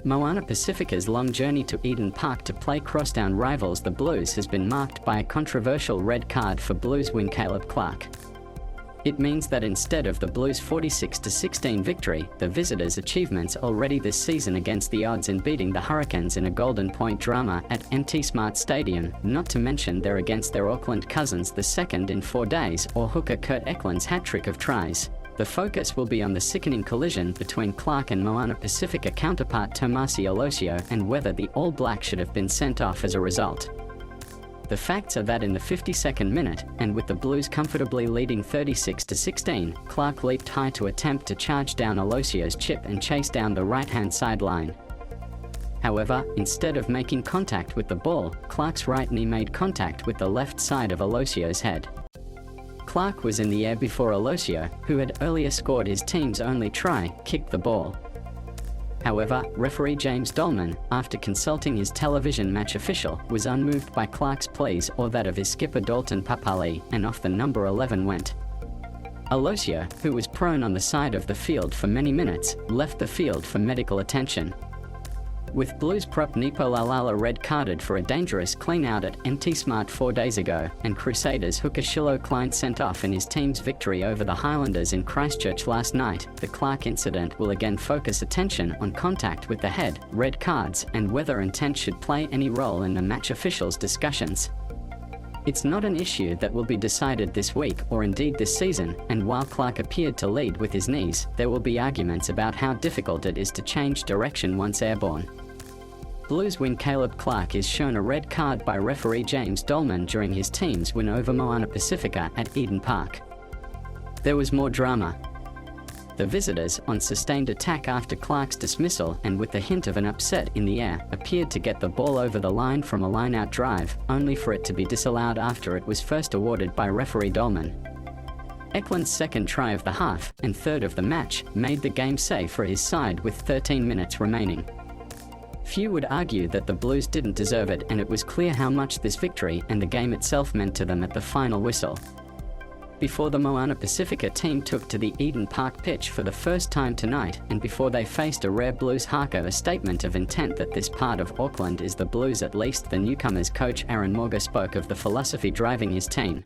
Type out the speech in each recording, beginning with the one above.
Moana Pasifika's long journey to Eden Park to play crosstown rivals the Blues has been marked by a controversial red card for Blues wing Caleb Clarke. It means that instead of the Blues' 46-16 victory, the visitors' achievements already this season against the odds in beating the Hurricanes in a Golden Point drama at MT Smart Stadium, not to mention they're against their Auckland cousins the second in 4 days, or hooker Kurt Eklund's hat-trick of tries. The focus will be on the sickening collision between Clarke and Moana Pasifika counterpart Tomasi Alosio and whether the All Blacks should have been sent off as a result. The facts are that in the 52nd minute, and with the Blues comfortably leading 36-16, Clarke leaped high to attempt to charge down Alosio's chip and chase down the right-hand sideline. However, instead of making contact with the ball, Clarke's right knee made contact with the left side of Alosio's head. Clarke was in the air before Alosio, who had earlier scored his team's only try, kicked the ball. However, referee James Dolman, after consulting his television match official, was unmoved by Clarke's pleas or that of his skipper Dalton Papali, and off the number 11 went. Alosio, who was prone on the side of the field for many minutes, left the field for medical attention. With Blues prop Nipo Lalala red-carded for a dangerous clean-out at MT Smart 4 days ago, and Crusaders hooker Shiloh Klein sent off in his team's victory over the Highlanders in Christchurch last night, the Clarke incident will again focus attention on contact with the head, red cards, and whether intent should play any role in the match officials' discussions. It's not an issue that will be decided this week or indeed this season, and while Clarke appeared to lead with his knees, there will be arguments about how difficult it is to change direction once airborne. Blues wing Caleb Clarke is shown a red card by referee James Dolman during his team's win over Moana Pasifika at Eden Park. There was more drama. The visitors, on sustained attack after Clarke's dismissal and with the hint of an upset in the air, appeared to get the ball over the line from a line-out drive, only for it to be disallowed after it was first awarded by referee Dolman. Eklund's second try of the half, and third of the match, made the game safe for his side with 13 minutes remaining. Few would argue that the Blues didn't deserve it, and it was clear how much this victory and the game itself meant to them at the final whistle. Before the Moana Pasifika team took to the Eden Park pitch for the first time tonight, and before they faced a rare Blues haka, a statement of intent that this part of Auckland is the Blues, at least the newcomers' coach Aaron Morga spoke of the philosophy driving his team.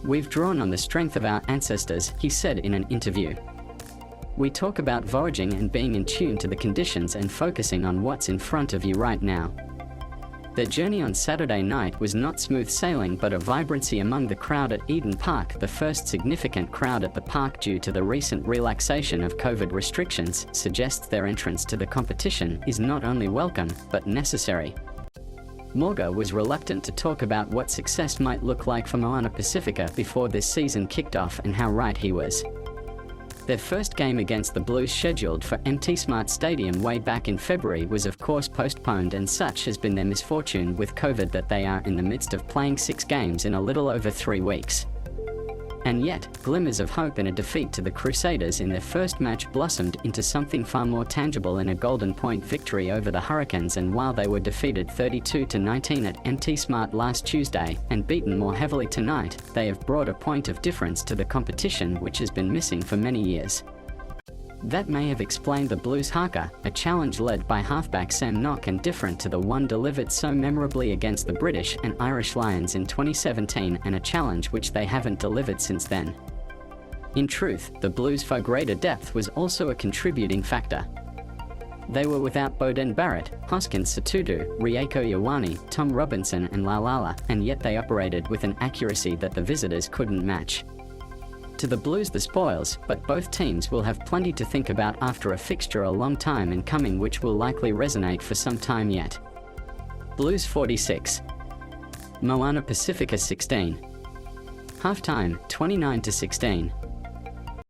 "We've drawn on the strength of our ancestors," he said in an interview. "We talk about voyaging and being in tune to the conditions and focusing on what's in front of you right now." Their journey on Saturday night was not smooth sailing, but a vibrancy among the crowd at Eden Park, the first significant crowd at the park due to the recent relaxation of COVID restrictions, suggests their entrance to the competition is not only welcome, but necessary. Morga was reluctant to talk about what success might look like for Moana Pasifika before this season kicked off, and how right he was. Their first game against the Blues, scheduled for MT Smart Stadium way back in February, was of course postponed, and such has been their misfortune with COVID that they are in the midst of playing 6 games in a little over 3 weeks. And yet, glimmers of hope in a defeat to the Crusaders in their first match blossomed into something far more tangible in a Golden Point victory over the Hurricanes, and while they were defeated 32-19 at MT Smart last Tuesday, and beaten more heavily tonight, they have brought a point of difference to the competition which has been missing for many years. That may have explained the Blues haka, a challenge led by halfback Sam Nock and different to the one delivered so memorably against the British and Irish Lions in 2017, and a challenge which they haven't delivered since then. In truth, the Blues' far greater depth was also a contributing factor. They were without Beauden Barrett, Hoskins Satudu, Rieko Ioane, Tom Robinson and Lalala, and yet they operated with an accuracy that the visitors couldn't match. To the Blues the spoils, but both teams will have plenty to think about after a fixture a long time in coming which will likely resonate for some time yet. Blues 46. Moana Pasifika 16. Halftime, 29-16.